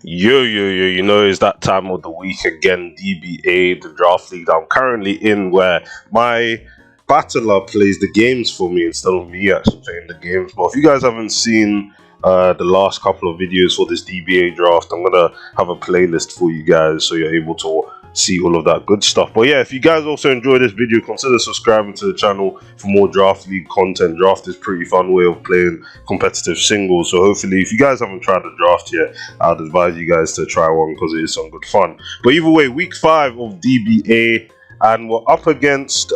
You know, it's that time of the week again, DBA, the draft league that I'm currently in, where my battler plays the games for me instead of me actually playing the games. But if you guys haven't seen the last couple of videos for this DBA draft, I'm gonna have a playlist for you guys so you're able to see all of that good stuff. But yeah, if you guys also enjoy this video, consider subscribing to the channel for more draft league content. Draft is a pretty fun way of playing competitive singles, so hopefully if you guys haven't tried the draft yet, I'd advise you guys to try one because it is some good fun. But either way, week 5 of DBA, and we're up against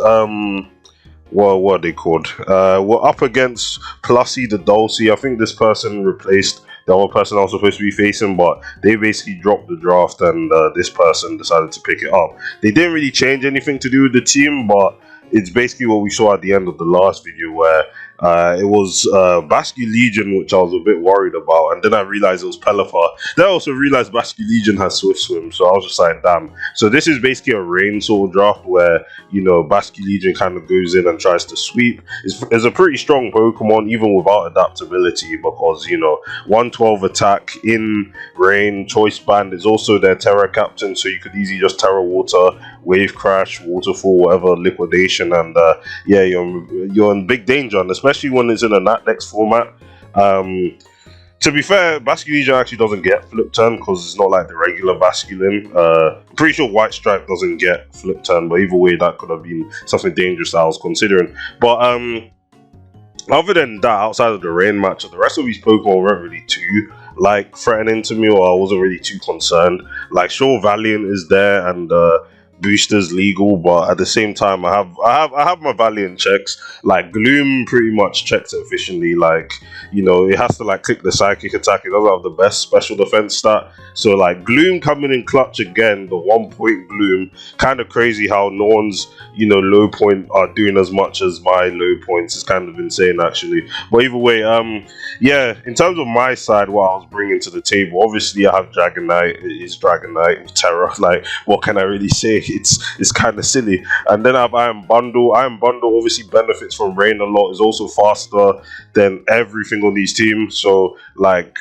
what are they called? We're up against Plussy the Dulcie. I think this person replaced the other person I was supposed to be facing, but they basically dropped the draft and this person decided to pick it up. They didn't really change anything to do with the team, but it's basically what we saw at the end of the last video, where it was Basque Legion, which I was a bit worried about, and then I realized it was Pelipper. Then I also realized Basque Legion has Swift Swim, so I was just like, damn. So this is basically a rain sort of draft where, you know, Basque Legion kind of goes in and tries to sweep. It's a pretty strong Pokemon, even without adaptability, because, you know, 112 attack in rain, Choice Band is also their Terra Captain, so you could easily just Terra Water, Wave Crash, Waterfall, whatever, Liquidation, and yeah, you're in big danger, and especially when it's in a Natdex format. To be fair, Basculegion actually doesn't get Flip Turn because it's not like the regular Basculin. I'm pretty sure White Stripe doesn't get Flip Turn, but either way, that could have been something dangerous that I was considering. But other than that, outside of the rain match, the rest of these Pokemon weren't really too like threatening to me, or I wasn't really too concerned. Like, sure, Valiant is there and boosters legal, but at the same time I have my Valiant checks. Like Gloom pretty much checks it efficiently. Like, you know, it has to like click the psychic attack. It doesn't have the best special defense stat, so like Gloom coming in clutch again, the 1 point Gloom. Kind of crazy how no one's, you know, low point are doing as much as my low points. Is kind of insane actually. But either way, yeah, in terms of my side, what I was bringing to the table, obviously I have Dragonite. It is Dragonite with Terra. Like, what can I really say? It's kind of silly. And then I have Iron Bundle. Iron Bundle obviously benefits from rain a lot. Is also faster than everything on these teams. So like,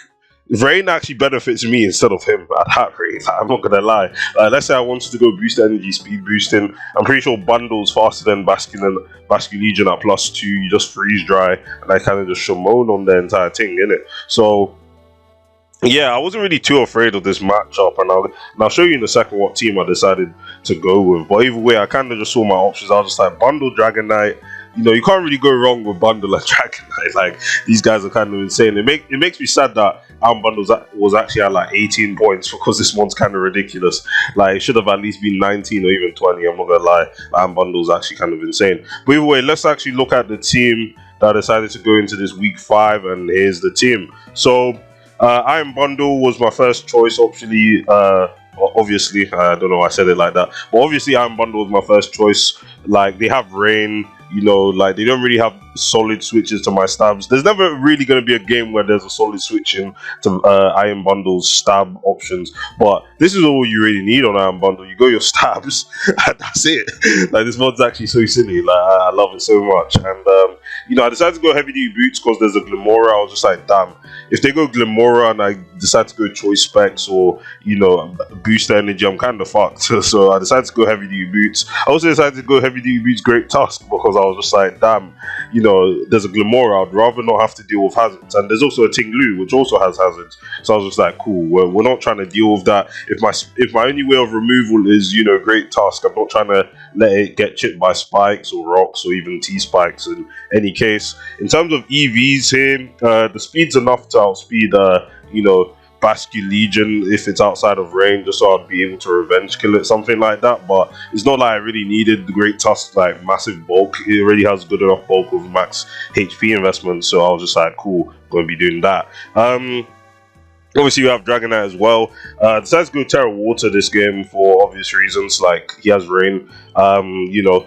Rain actually benefits me instead of him at that rate. I'm not gonna lie. Let's say I wanted to go boost energy, speed boosting. I'm pretty sure Bundle's faster than Basculegion at +2. You just freeze dry, and I kind of just Shimon on the entire thing, innit? So yeah, I wasn't really too afraid of this matchup, and I'll show you in a second what team I decided to go with. But either way, I kind of just saw my options. I was just like, Bundle, Dragonite. You know, you can't really go wrong with Bundle and Dragonite. Like, these guys are kind of insane. It makes me sad that Bundle was actually at like 18 points, because this one's kind of ridiculous. Like, it should have at least been 19 or even 20. I'm not gonna lie. Bundle's actually kind of insane. But either way, let's actually look at the team that decided to go into this week 5, and here's the team. So Iron Bundle was my first choice, obviously. Obviously, I don't know why I said it like that, but obviously Iron Bundle was my first choice. Like, they have rain, you know, like they don't really have solid switches to my stabs. There's never really going to be a game where there's a solid switching to Iron Bundle's stab options, but this is all you really need on Iron Bundle. You go your stabs and that's it. Like, this mod's actually so silly. Like, I love it so much. And you know, I decided to go heavy duty boots because there's a Glimora. I was just like, damn, if they go Glimora and I decide to go choice specs or, you know, boost energy, I'm kind of fucked. So I decided to go heavy duty boots. I also decided to go heavy duty boots Great Tusk because I was just like, damn, you know, there's a Glimora. I'd rather not have to deal with hazards. And there's also a Tinglu, which also has hazards. So I was just like, cool, we're not trying to deal with that. If my only way of removal is, you know, Great Tusk, I'm not trying to let it get chipped by spikes or rocks or even T-spikes in any case. In terms of EVs here, the speed's enough to outspeed, you know, Basculegion if it's outside of range, just so I'd be able to revenge kill it, something like that. But it's not like I really needed the Great Tusk, like massive bulk. It already has good enough bulk with max HP investment, so I was just like, cool, going to be doing that. Obviously, you have Dragonite as well. Decides to go Terra Water this game for obvious reasons. Like, he has rain. You know,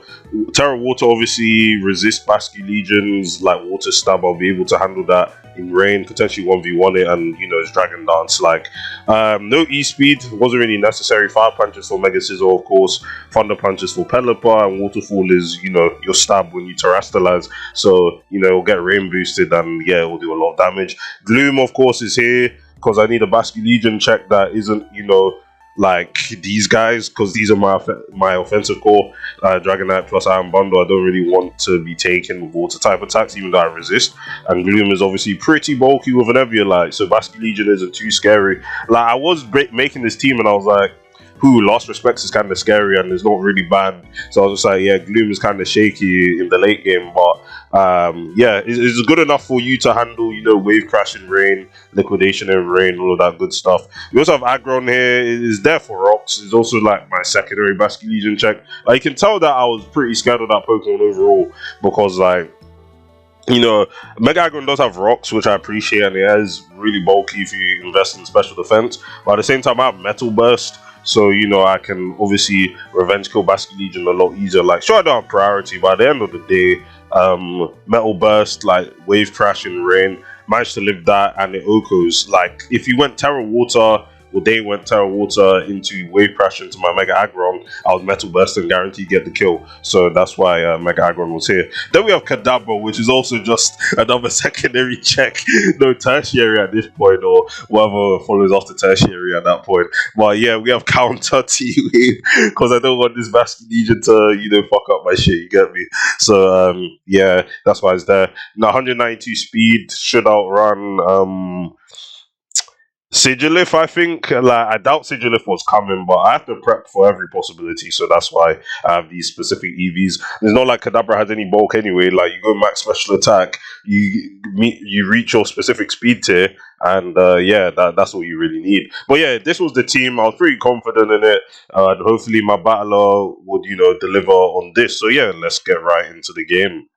Terra Water obviously resists Basculegion's like water stab. I'll be able to handle that in rain, potentially 1v1 it, and, you know, it's Dragon Dance. Like, no E-Speed, wasn't really necessary. Fire Punches for Mega Scizor, of course. Thunder Punches for Pelipper, and Waterfall is, you know, your stab when you Terastallize. So, you know, it'll get rain boosted, and yeah, it will do a lot of damage. Gloom, of course, is here. because I need a Basque Legion check that isn't, you know, like these guys, because these are my offensive core. Dragonite plus Iron Bundle, I don't really want to be taken with water type attacks, even though I resist. And Gloom is obviously pretty bulky with an Eviolite, so Basque Legion isn't too scary. Like, I was making this team and I was like, Lost Respects is kind of scary and it's not really bad. So I was just like, yeah, Gloom is kind of shaky in the late game, but yeah, it's good enough for you to handle, you know, Wave Crash in Rain, Liquidation in Rain, all of that good stuff. We also have Aggron here. It's there for rocks. It's also like my secondary Basque Legion check. Like, you can tell that I was pretty scared of that Pokemon overall because, like, you know, Mega Aggron does have rocks, which I appreciate, and it is really bulky if you invest in special defense. But at the same time, I have Metal Burst. So, you know, I can obviously revenge kill Basque Legion a lot easier. Like, sure, I don't have priority, but at the end of the day, Metal Burst, like Wave Crash in Rain, managed to live that, and it Okos. Like, if you went Terra Water, or they went Terra Water into Wave Crash into my Mega Aggron, I was Metal Burst and guaranteed to get the kill. So that's why Mega Aggron was here. Then we have Kadabra, which is also just another secondary check. No tertiary at this point, or whatever follows after tertiary at that point. But yeah, we have Counter T-Wave, because I don't want this Basque Legion to, you know, fuck up my shit, you get me? So yeah, that's why it's there. Now 192 speed, should outrun Sigilif, I think. Like, I doubt Sigilif was coming, but I have to prep for every possibility, so that's why I have these specific EVs. It's not like Kadabra has any bulk anyway. Like, you go max special attack, you reach your specific speed tier, and yeah, that's what you really need. But yeah, this was the team. I was pretty confident in it, and hopefully my battler would, you know, deliver on this. So yeah, let's get right into the game.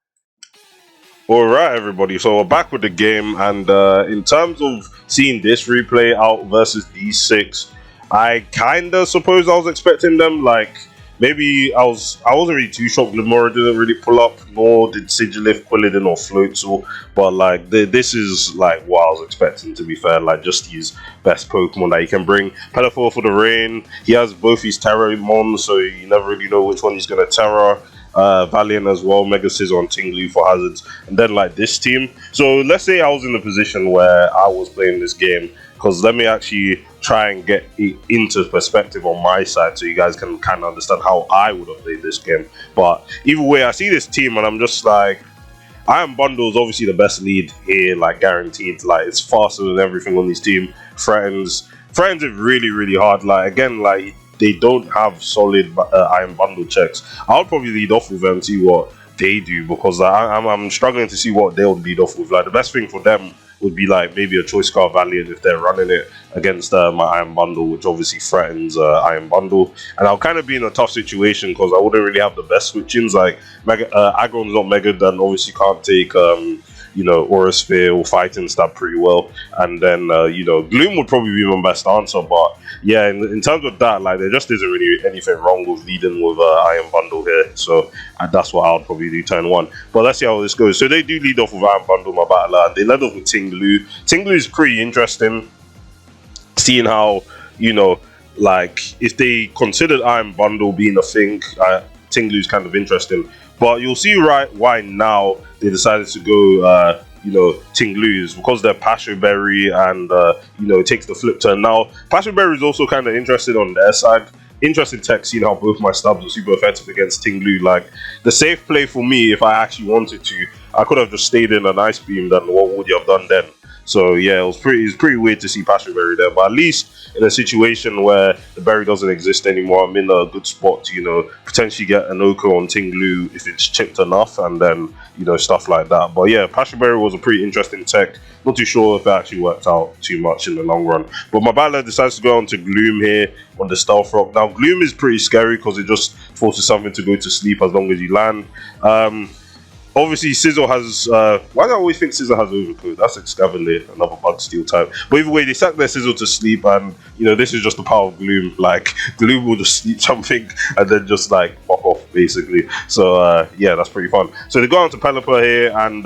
Alright everybody, so we're back with the game, and in terms of seeing this replay out versus these six, I kinda suppose I was expecting them. Like, maybe I wasn't really too shocked. Limora didn't really pull up, nor did Sigilif, Quilladin or Floatzel, but like this is like what I was expecting, to be fair. Like, just his best Pokemon that he can bring. Pelipper for the Rain, he has both his Terra Mon, so you never really know which one he's gonna Terra. Valiant as well, Mega Scizor on Tinglu for hazards, and then like this team. So let's say I was in a position where I was playing this game, because let me actually try and get it into perspective on my side so you guys can kind of understand how I would have played this game. But either way, I see this team and I'm just like, Iron Bundle is obviously the best lead here, like guaranteed. Like, it's faster than everything on this team. Threatens it really, really hard. Like, again, like, they don't have solid Iron Bundle checks. I'll probably lead off with them and see what they do, because I'm struggling to see what they'll lead off with. Like, the best thing for them would be like maybe a Choice Scar Valiant if they're running it against my Iron Bundle, which obviously threatens Iron Bundle. And I'll kind of be in a tough situation because I wouldn't really have the best switch-ins. Like, Aggron's not Mega, then obviously can't take you know, Aura Sphere or Fighting Stab pretty well. And then, you know, Gloom would probably be my best answer. But yeah, in terms of that, like, there just isn't really anything wrong with leading with Iron Bundle here. So that's what I'll probably do turn one. But let's see how this goes. So they do lead off with Iron Bundle, my battler. And they led off with Tinglu. Tinglu is pretty interesting, seeing how, you know, like, if they considered Iron Bundle being a thing, Tinglu is kind of interesting. But you'll see why now they decided to go, you know, Tinglu's, because they're Passion Berry and, you know, it takes the flip turn. Now, Passion Berry is also kind of interested on their side. Interesting tech, seeing how both my stabs were super effective against Tinglu. Like, the safe play for me, if I actually wanted to, I could have just stayed in an Ice Beam, then what would you have done then? So yeah, it was pretty weird to see Passion Berry there, but at least in a situation where the berry doesn't exist anymore, I'm in a good spot to, you know, potentially get an Oko on Tinglu if it's chipped enough, and then, you know, stuff like that. But yeah, Passion Berry was a pretty interesting tech. Not too sure if it actually worked out too much in the long run. But my battler decides to go on to Gloom here on the Stealth Rock. Now, Gloom is pretty scary because it just forces something to go to sleep as long as you land. Obviously, Scizor has... why do I always think Scizor has Overcode? That's Excavate, another Bug Steel type. But either way, they sack their Scizor to sleep, and, you know, this is just the power of Gloom. Like, Gloom will just sleep something and then just, like, fuck off, basically. So, yeah, that's pretty fun. So they go on to Pelipper here, and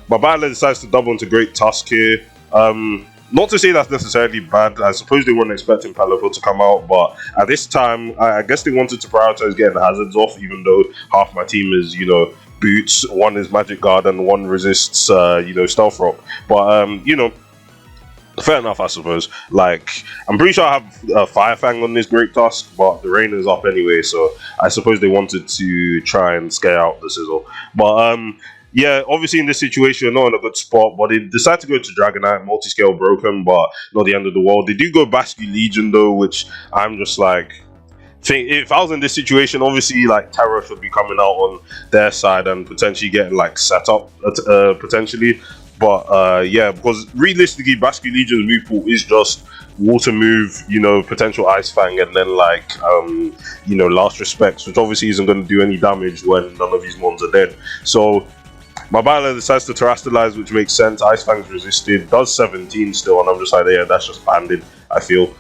my battler decides to double into Great Tusk here. Not to say that's necessarily bad. I suppose they weren't expecting Pelipper to come out, but at this time, I guess they wanted to prioritize getting the hazards off, even though half my team is, you know, boots, one is Magic Guard, and one resists, you know, Stealth Rock. But, you know, Fair enough, I suppose. Like, I'm pretty sure I have a Fire Fang on this Great Tusk, but the rain is up anyway, so I suppose they wanted to try and scare out the Sizzle. But, yeah, obviously in this situation, not in a good spot, but they decide to go to Dragonite, multi-scale broken, but not the end of the world. They do go Basque Legion, though, which I'm just like, if I was in this situation, obviously like Terra should be coming out on their side and potentially getting like set up potentially. But yeah, because realistically, Basque Legion's move pool is just water move, you know, potential Ice Fang, and then like you know, Last Respects, which obviously isn't going to do any damage when none of these mons are dead. So my battler decides to Terastallize, which makes sense. Ice Fang's resisted, does 17 still, and I'm just like, yeah, that's just banded, I feel.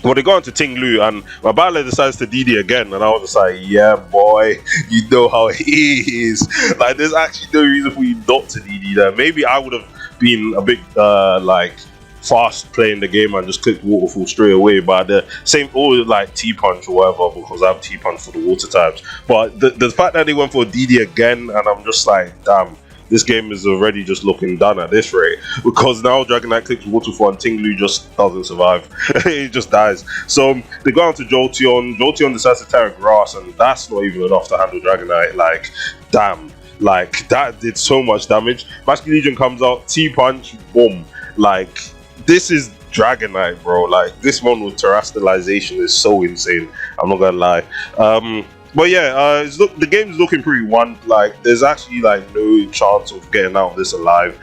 Well, they go into Ting Lu, and my battler decides to DD again, and I was just like, yeah, boy, you know how it is. Like, there's actually no reason for you not to DD there. Maybe I would have been a bit, like, fast playing the game and just clicked Waterfall straight away, but the same, or like T-Punch or whatever, because I have T-Punch for the water types. But the fact that they went for a DD again, and I'm just like, damn, this game is already just looking done at this rate, because now Dragonite clicks Waterfall and Ting Lu just doesn't survive. It just dies. So they go on to Jolteon. Jolteon decides to Terra Grass, and that's not even enough to handle Dragonite. Like, damn, like that did so much damage. Basque Legion comes out, T-Punch, boom. Like, this is Dragonite, bro. Like, this one with Terastallisation is so insane. I'm not gonna lie. But yeah, the game's looking pretty one. Like, there's actually like no chance of getting out of this alive.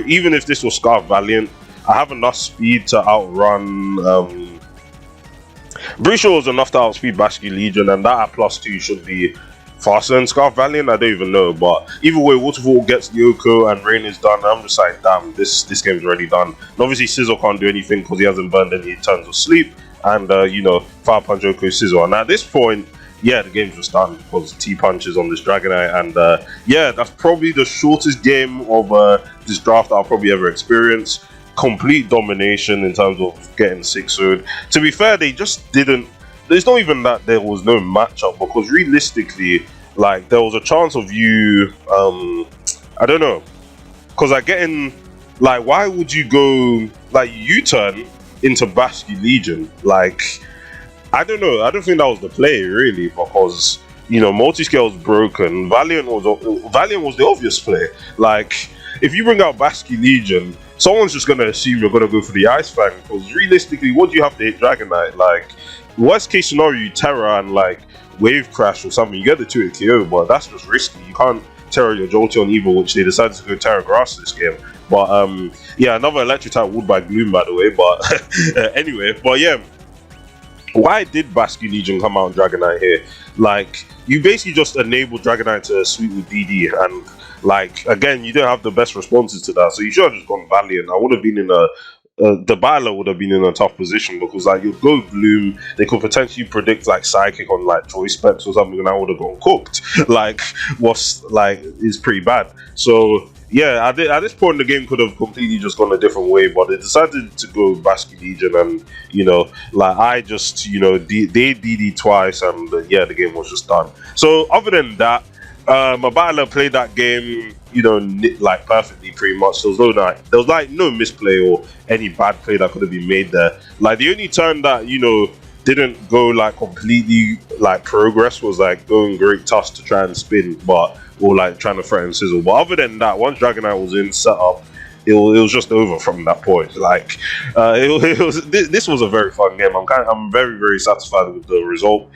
Even if this was Scarf Valiant, I have enough speed to outrun. Pretty sure it was enough to outspeed Basque Legion, and that at +2 should be faster than Scarf Valiant. I don't even know, but either way, Waterfall gets Yoko and Rain is done. I'm just like, damn, this game's already done. And obviously, Sizzle can't do anything because he hasn't burned any turns of sleep, and you know, Fire Punch Yoko Sizzle. And at this point, yeah, the game's just done because T-Punch is on this Dragonite, and yeah, that's probably the shortest game of this draft I'll probably ever experience. Complete domination in terms of getting 6-0'd. To be fair, they just didn't. There's not even that there was no matchup, because realistically, like, there was a chance of you, I don't know, because like getting, like, why would you go like U-turn into Basque Legion? Like, I don't know. I don't think that was the play, really, because, you know, multi-scale's broken. Valiant was the obvious play. Like, if you bring out Basque Legion, someone's just going to assume you're going to go for the Ice Fang, because realistically, what do you have to hit Dragonite? Like, worst case scenario, you Terra and, like, Wave Crash or something. You get the 2-hit KO, but that's just risky. You can't Terra your Jolteon Evil, which they decided to go Terra Grass this game. But, yeah, another Electric type would by Gloom, by the way. But, anyway, but yeah. Why did Basque Legion come out on Dragonite here? Like, you basically just enabled Dragonite to sweep with DD, and like, again, you don't have the best responses to that, so you should have just gone Valiant. I would have been in a the battler would have been in a tough position, because like, you'd go Bloom, they could potentially predict like Psychic on like Choice Specs or something, and I would have gone cooked. Like, what's like is pretty bad. So yeah, at this point the game could have completely just gone a different way, but they decided to go Basque Legion, and you know, like, I just, you know, they DD twice, and yeah, the game was just done. So other than that, my battler played that game, you know, like perfectly, pretty much. There was no misplay or any bad play that could have been made there. Like, the only turn that, you know, didn't go like completely like progress was like going Great Tusk to try and spin, or like trying to threaten Sizzle. But other than that, once Dragonite was in setup, it was just over from that point. Like, this was a very fun game. I'm very, very satisfied with the result.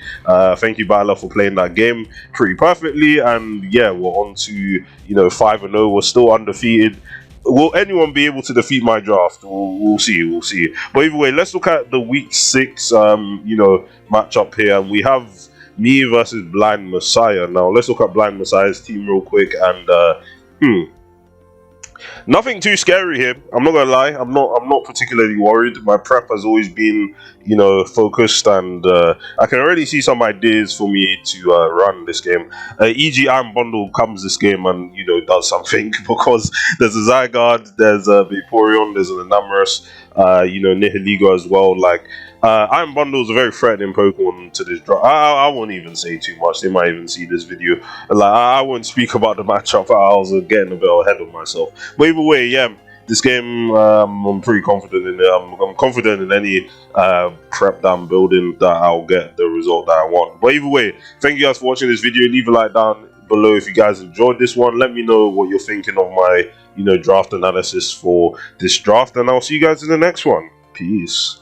Thank you, Battler, for playing that game pretty perfectly. And yeah, we're on to, you know, 5-0. We're still undefeated. Will anyone be able to defeat my draft? We'll see. But either way, let's look at the week 6, you know, matchup here, and we have me versus Blind Messiah. Now let's look at Blind Messiah's team real quick, and nothing too scary here. I'm not gonna lie. I'm not particularly worried. My prep has always been, you know, focused, and I can already see some ideas for me to run this game. E.g., Iron Bundle comes this game and, you know, does something, because there's a Zygarde, there's a Vaporeon, there's an Enamorus, you know, Nihiligo as well. Like, Iron Bundle is a very threatening Pokemon to this draft. I won't even say too much. They might even see this video. Like, I won't speak about the matchup. I was getting a bit ahead of myself. But either way, yeah, this game, I'm pretty confident in it. I'm confident in any prep that I'm building that I'll get the result that I want. But either way, thank you guys for watching this video. Leave a like down below if you guys enjoyed this one. Let me know what you're thinking of my, draft analysis for this draft, and I'll see you guys in the next one. Peace.